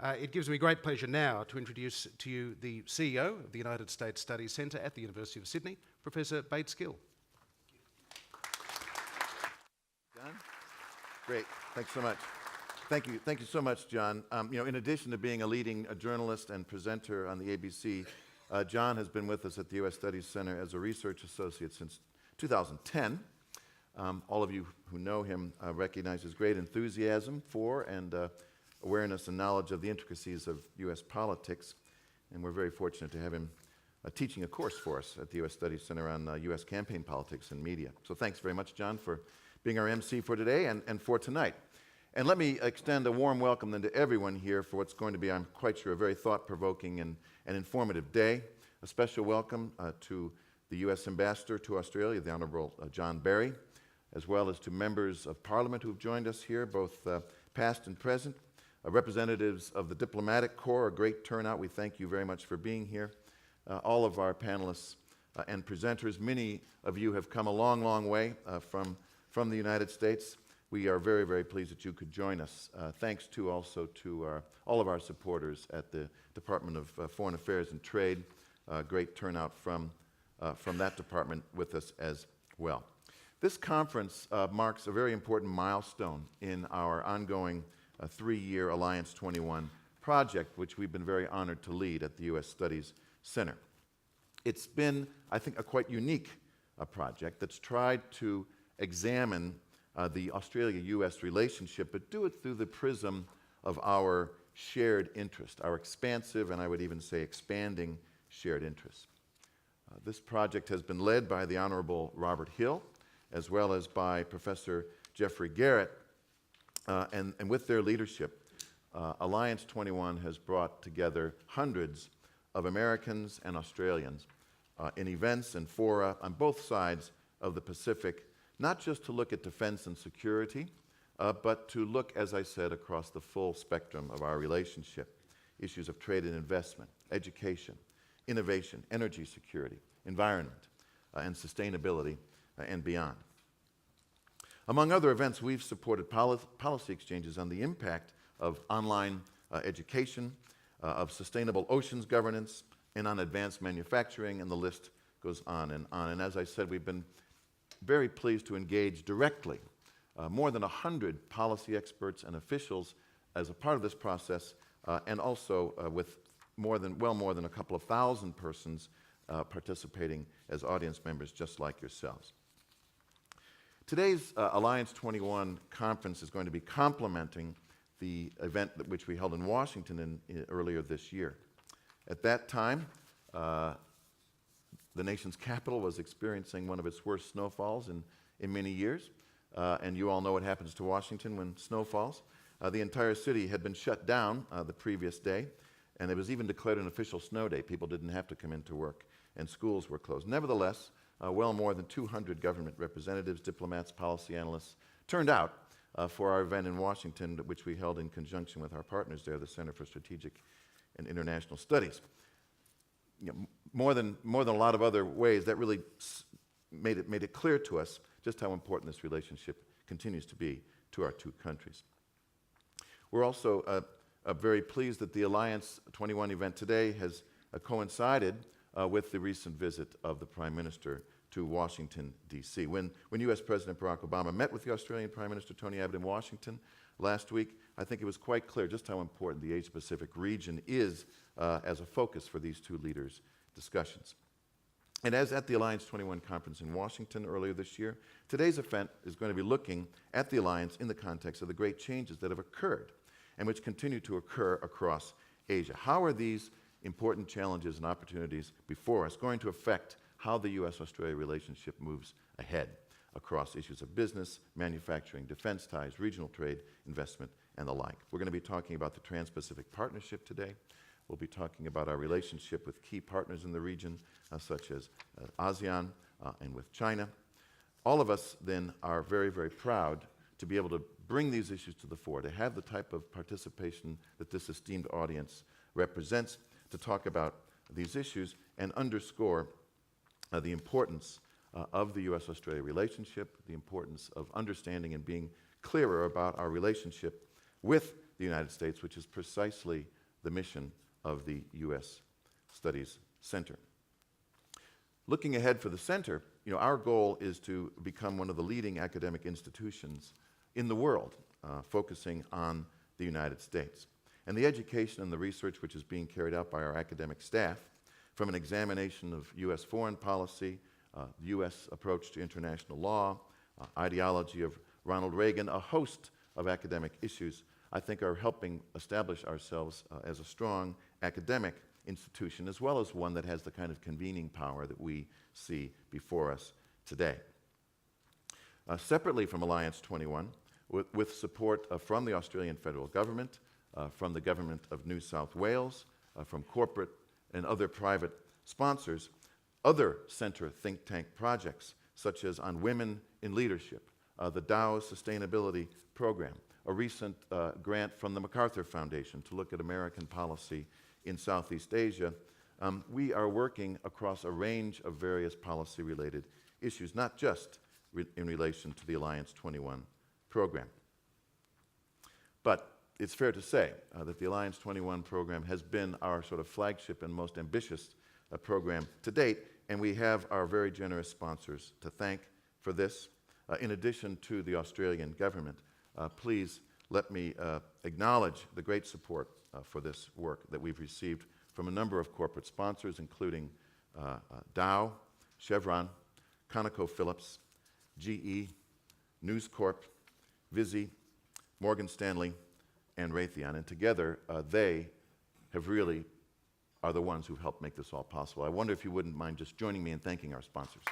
It gives me great pleasure now to introduce to you the CEO of the United States Studies Centre at the University of Sydney, Professor Bates Gill. John? Great. Thanks so much. Thank you so much, John. In addition to being a leading journalist and presenter on the ABC, John has been with us at the U.S. Studies Center as a research associate since 2010. All of you who know him recognize his great enthusiasm for and awareness and knowledge of the intricacies of U.S. politics, and we're very fortunate to have him teaching a course for us at the U.S. Studies Center on U.S. campaign politics and media. So thanks very much, John, for being our MC for today and for tonight. And let me extend a warm welcome then to everyone here for what's going to be, I'm quite sure, a very thought-provoking and informative day. A special welcome to the U.S. Ambassador to Australia, the Honourable John Barry, as well as to members of Parliament who have joined us here, both past and present, representatives of the Diplomatic Corps, a great turnout. We thank you very much for being here. All of our panelists and presenters, many of you have come a long, long way from the United States. We are very, very pleased that you could join us. Thanks also to all of our supporters at the Department of Foreign Affairs and Trade. Great turnout from that department with us as well. This conference marks a very important milestone in our ongoing three-year Alliance 21 project, which we've been very honored to lead at the U.S. Studies Center. It's been, I think, a quite unique project that's tried to examine the Australia-U.S. relationship, but do it through the prism of our shared interest, our expansive and I would even say expanding shared interests. This project has been led by the Honourable Robert Hill, as well as by Professor Jeffrey Garrett, and with their leadership, Alliance 21 has brought together hundreds of Americans and Australians in events and fora on both sides of the Pacific, not just to look at defense and security, but to look, as I said, across the full spectrum of our relationship. Issues of trade and investment, education, innovation, energy security, environment, and sustainability, and beyond. Among other events, we've supported policy exchanges on the impact of online education, of sustainable oceans governance, and on advanced manufacturing, and the list goes on and on. And as I said, we've been very pleased to engage directly more than 100 policy experts and officials as a part of this process, and also with more than a couple of thousand persons participating as audience members just like yourselves. Today's Alliance 21 conference is going to be complementing the event which we held in Washington earlier this year. At that time, the nation's capital was experiencing one of its worst snowfalls in many years, and you all know what happens to Washington when snow falls. The entire city had been shut down the previous day, and it was even declared an official snow day. People didn't have to come into work, and schools were closed. Nevertheless, well more than 200 government representatives, diplomats, policy analysts turned out for our event in Washington, which we held in conjunction with our partners there, the Center for Strategic and International Studies. More than a lot of other ways, that really made it clear to us just how important this relationship continues to be to our two countries. We're also very pleased that the Alliance 21 event today has coincided with the recent visit of the Prime Minister to Washington, D.C. When U.S. President Barack Obama met with the Australian Prime Minister Tony Abbott in Washington last week, I think it was quite clear just how important the Asia-Pacific region is as a focus for these two leaders' discussions. And as at the Alliance 21 conference in Washington earlier this year, today's event is going to be looking at the Alliance in the context of the great changes that have occurred and which continue to occur across Asia. How are these important challenges and opportunities before us going to affect how the U.S.-Australia relationship moves ahead across issues of business, manufacturing, defense ties, regional trade, investment, and the like? We're going to be talking about the Trans-Pacific Partnership today. We'll be talking about our relationship with key partners in the region, such as ASEAN and with China. All of us, then, are very, very proud to be able to bring these issues to the fore, to have the type of participation that this esteemed audience represents, to talk about these issues and underscore the importance of the U.S.-Australia relationship, the importance of understanding and being clearer about our relationship with the United States, which is precisely the mission of the U.S. Studies Center. Looking ahead for the center, our goal is to become one of the leading academic institutions in the world, focusing on the United States. And the education and the research which is being carried out by our academic staff, from an examination of U.S. foreign policy, the U.S. approach to international law, ideology of Ronald Reagan, a host of academic issues, I think are helping establish ourselves as a strong academic institution, as well as one that has the kind of convening power that we see before us today. Separately from Alliance 21, with support from the Australian federal government, from the government of New South Wales, from corporate and other private sponsors, other center think tank projects, such as on women in leadership, the Dow Sustainability Program, a recent grant from the MacArthur Foundation to look at American policy in Southeast Asia. We are working across a range of various policy-related issues, not just in relation to the Alliance 21 program. But it's fair to say that the Alliance 21 program has been our sort of flagship and most ambitious program to date, and we have our very generous sponsors to thank for this. In addition to the Australian government, please let me acknowledge the great support for this work that we've received from a number of corporate sponsors, including Dow, Chevron, ConocoPhillips, GE, News Corp, Visi, Morgan Stanley, and Raytheon. And together, they have really are the ones who helped make this all possible. I wonder if you wouldn't mind just joining me in thanking our sponsors.